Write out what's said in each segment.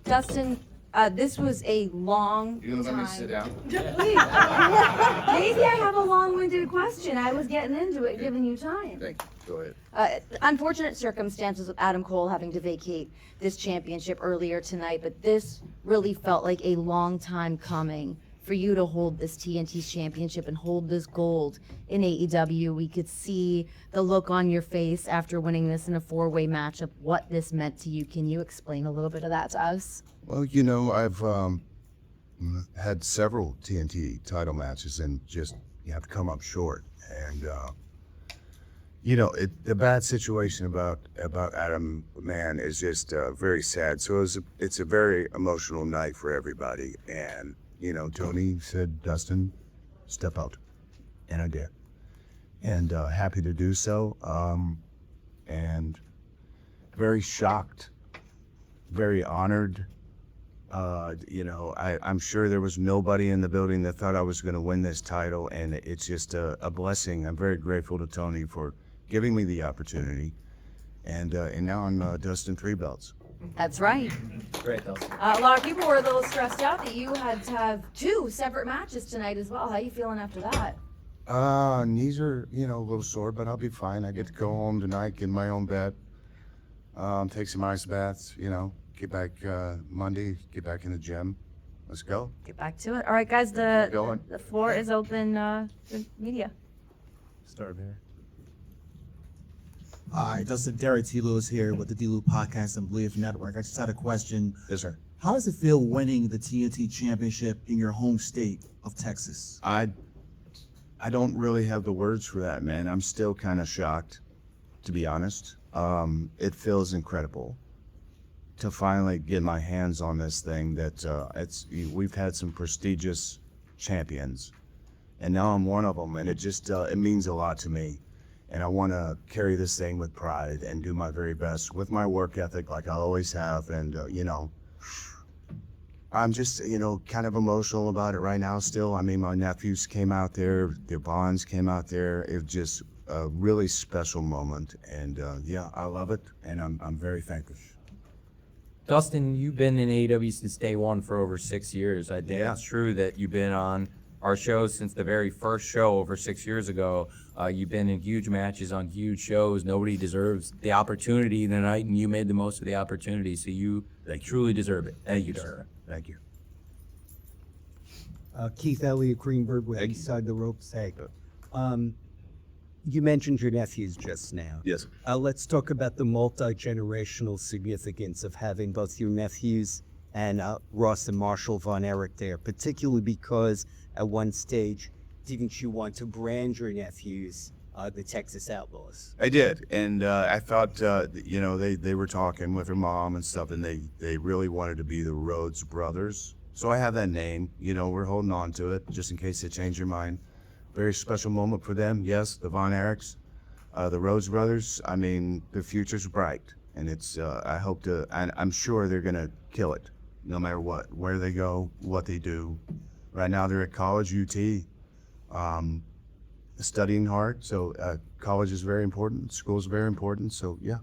Dustin, this was a long You gonna let me time. sit down? Maybe I have a long-winded question. I was getting into it, giving you time. Thank you. Go ahead. Unfortunate circumstances with Adam Cole having to vacate this championship earlier tonight, but this really felt like a long time coming for you to hold this TNT Championship and hold this gold in AEW. We could see the look on your face after winning this in a four-way matchup, what this meant to you. Can you explain a little bit of that to us? Well, I've had several TNT title matches and just you have to come up short. And, the bad situation about Adam, man, is just very sad. So it's a very emotional night for everybody. And, Tony said, Dustin, step out. And I did. And happy to do so. And very shocked, very honored. I'm sure there was nobody in the building that thought I was going to win this title, and it's just a blessing. I'm very grateful to Tony for giving me the opportunity, and now I'm Dustin Three Belts. That's right. Great, Dustin. A lot of people were a little stressed out that you had to have two separate matches tonight as well. How are you feeling after that? Knees are, a little sore, but I'll be fine. I get to go home tonight, get in my own bed, take some ice baths, get back Monday, get back in the gym. Let's go. Get back to it. All right, guys, the floor is open to media. Start here. Hi, Dustin, Derek T. Lewis here with the D. Lou Podcast and Believe Network. I just had a question. Yes, sir. How does it feel winning the TNT Championship in your home state of Texas? I don't really have the words for that, man. I'm still kind of shocked, to be honest. It feels incredible to finally get my hands on this thing that we've had some prestigious champions, and now I'm one of them, and it just it means a lot to me. And I want to carry this thing with pride and do my very best with my work ethic like I always have. And, I'm just, kind of emotional about it right now still. I mean, my nephews came out there, their bonds came out there. It was just a really special moment. And, I love it. And I'm very thankful. Dustin, you've been in AEW since day one for over 6 years. I think it's true that you've been on our show since the very first show over 6 years ago. You've been in huge matches on huge shows. Nobody deserves the opportunity tonight, and you made the most of the opportunity, so you truly deserve it. Thank you, sir. Thank you. Keith Elliott Greenberg with Eastside the Ropes. Hey, you mentioned your nephews just now. Yes. Let's talk about the multi-generational significance of having both your nephews and Ross and Marshall Von Erich there, particularly because at one stage, didn't you want to brand your nephews the Texas Outlaws? I did, and I thought, they were talking with her mom and stuff, and they really wanted to be the Rhodes brothers. So I have that name, we're holding on to it just in case they change their mind. Very special moment for them, yes, the Von Erichs, the Rhodes brothers. I mean, the future's bright, and it's, I'm sure they're going to kill it, no matter what, where they go, what they do. Right now they're at college, UT, studying hard. So college is very important. School is very important. So yeah.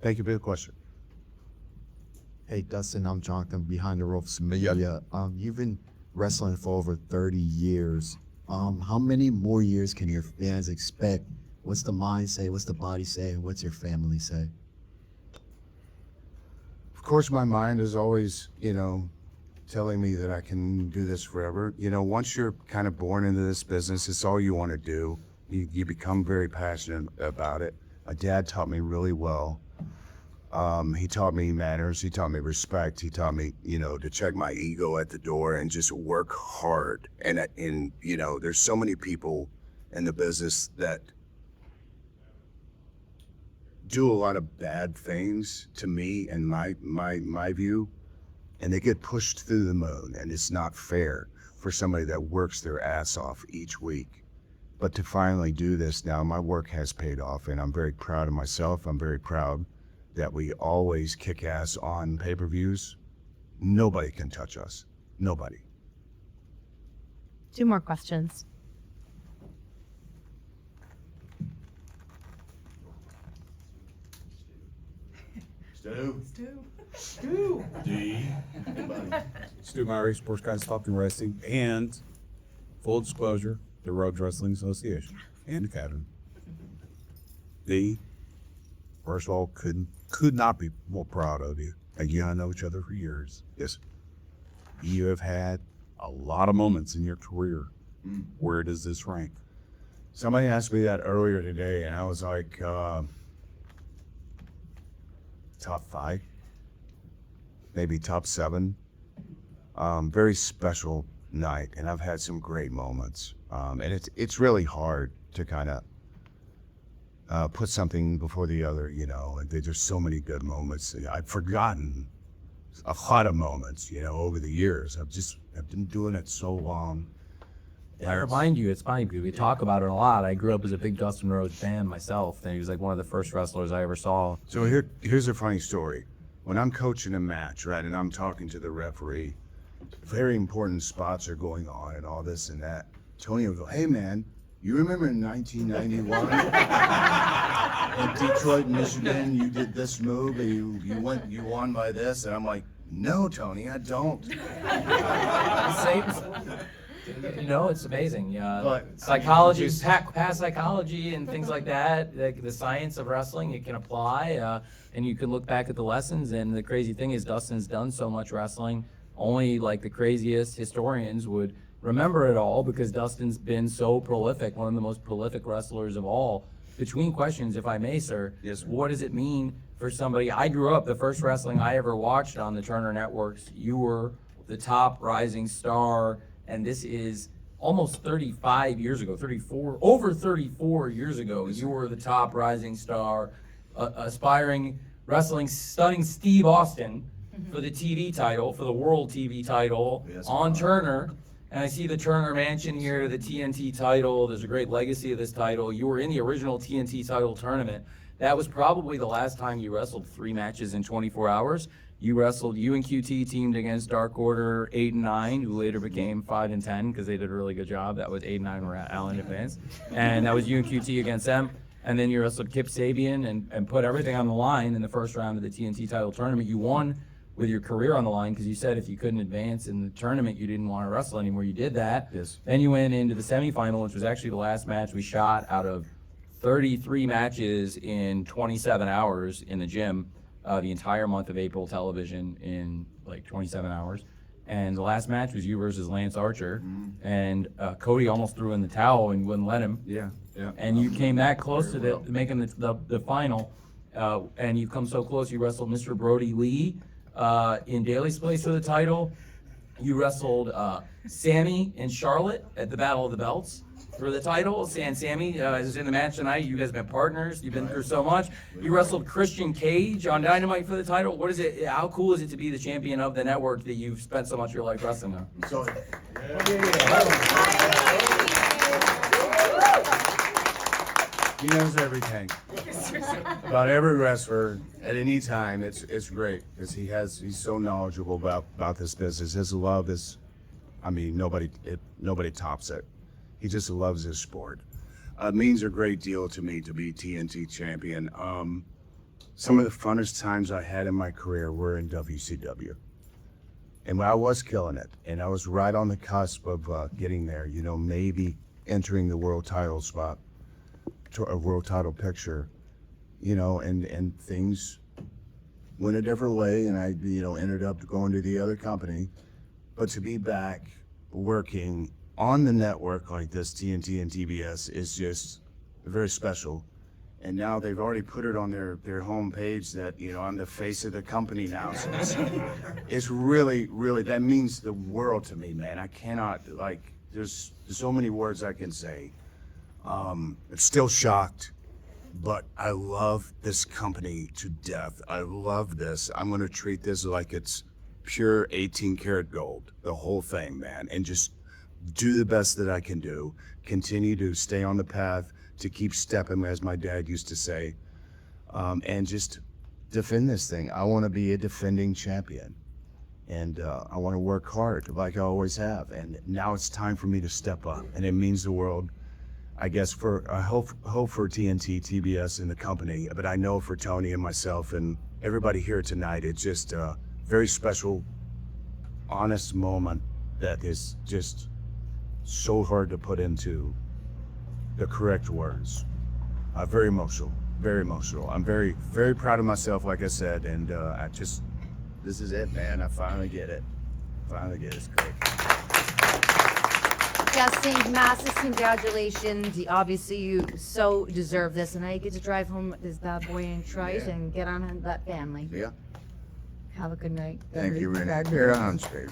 Thank you for the question. Hey Dustin, I'm Jonathan Behind the Ropes Media. You've been wrestling for over 30 years. How many more years can your fans expect? What's the mind say? What's the body say? And what's your family say? Of course, my mind is always, telling me that I can do this forever. Once you're kind of born into this business, it's all you want to do. You become very passionate about it. My dad taught me really well. He taught me manners. He taught me respect. He taught me, to check my ego at the door and just work hard. And there's so many people in the business that do a lot of bad things to me and my view. And they get pushed through the moon, and it's not fair for somebody that works their ass off each week. But to finally do this now, my work has paid off, and I'm very proud of myself. I'm very proud that we always kick ass on pay-per-views. Nobody can touch us. Nobody. 2 more questions. Stu. Stu Murray, Sports Guys Talking Wrestling, and full disclosure, the Rhodes Wrestling Association and Academy. First of all, could not be more proud of you. Like, you and I know each other for years. Yes. You have had a lot of moments in your career. Where does this rank? Somebody asked me that earlier today, and I was like, top 5, maybe top 7. Very special night, and I've had some great moments. And it's really hard to kind of put something before the other, you know. And there's so many good moments. I've forgotten a lot of moments, you know, over the years. I've been doing it so long. I remind you, it's funny because we talk about it a lot. I grew up as a big Dustin Rhodes fan myself, and he was like one of the first wrestlers I ever saw. So here's a funny story. When I'm coaching a match, right, and I'm talking to the referee, very important spots are going on and all this and that. Tony will go, "Hey man, you remember in 1991 in Detroit, Michigan, you did this move and you won by this?" And I'm like, "No, Tony, I don't." You know, it's amazing. Yeah, But- psychology, past psychology, and things like that. Like the science of wrestling, it can apply, and you can look back at the lessons. And the crazy thing is, Dustin's done so much wrestling. Only like the craziest historians would remember it all because Dustin's been so prolific, one of the most prolific wrestlers of all. Between questions, if I may, sir, Yes. what does it mean for somebody? I grew up, the first wrestling I ever watched on the Turner Networks, you were the top rising star. And this is almost 35 years ago, over 34 years ago, you were the top rising star, aspiring wrestling, stunning Steve Austin for the TV title, for the World TV title Yes, on Turner. And I see the Turner Mansion here, the TNT title. There's a great legacy of this title. You were in the original TNT title tournament. That was probably the last time you wrestled 3 matches in 24 hours. You and QT teamed against Dark Order 8 and 9, who later became 5 and 10 because they did a really good job. That was 8 and 9 were at Allen Advance. And that was you and QT against them. And then you wrestled Kip Sabian and put everything on the line in the first round of the TNT title tournament. You won with your career on the line because you said if you couldn't advance in the tournament, you didn't want to wrestle anymore. You did that. Yes. Then you went into the semifinal, which was actually the last match we shot out of 33 matches in 27 hours in the gym. The entire month of April television in like 27 hours. And the last match was you versus Lance Archer. And Cody almost threw in the towel and wouldn't let him. Yeah. And you came that close to making the final. And you've come so close. You wrestled Mr. Brody Lee in Daly's place for the title. You wrestled Sammy and Charlotte at the Battle of the Belts for the title. And Sammy is in the match tonight. You guys have been partners. You've been through so much. You wrestled Christian Cage on Dynamite for the title. What is it? How cool is it to be the champion of the network that you've spent so much of your life wrestling on? So, he knows everything about every wrestler at any time. It's great because he's so knowledgeable about this business. His love is, I mean, nobody tops it. He just loves his sport. It means a great deal to me to be TNT champion. Some of the funnest times I had in my career were in WCW. And I was killing it. And I was right on the cusp of getting there, you know, maybe entering the world title spot, a world title picture, you know, and things went a different way. And I, you know, ended up going to the other company. But to be back working on the network like this, TNT and TBS, is just very special. And now they've already put it on their homepage that, you know, I'm the face of the company now. So it's really, really, that means the world to me, man. I cannot, like, there's so many words I can say. I'm still shocked, but I love this company to death. I love this. I'm going to treat this like it's pure 18 karat gold, the whole thing, man. And just do the best that I can do, continue to stay on the path, to keep stepping, as my dad used to say, and just defend this thing. I want to be a defending champion, and I want to work hard like I always have. And now it's time for me to step up, and it means the world, I guess, I hope for TNT, TBS, and the company, but I know for Tony and myself and everybody here tonight. It's just a very special, honest moment that is just so hard to put into the correct words. Very emotional, very emotional. I'm very, very proud of myself, like I said, and this is it, man. I finally get it. Finally get it. It's great. Dustin, massive congratulations. Obviously, you so deserve this, and now you get to drive home with this bad boy in Trice and get on that family. Yeah. Have a good night. Thank you, Renee. Here on stage.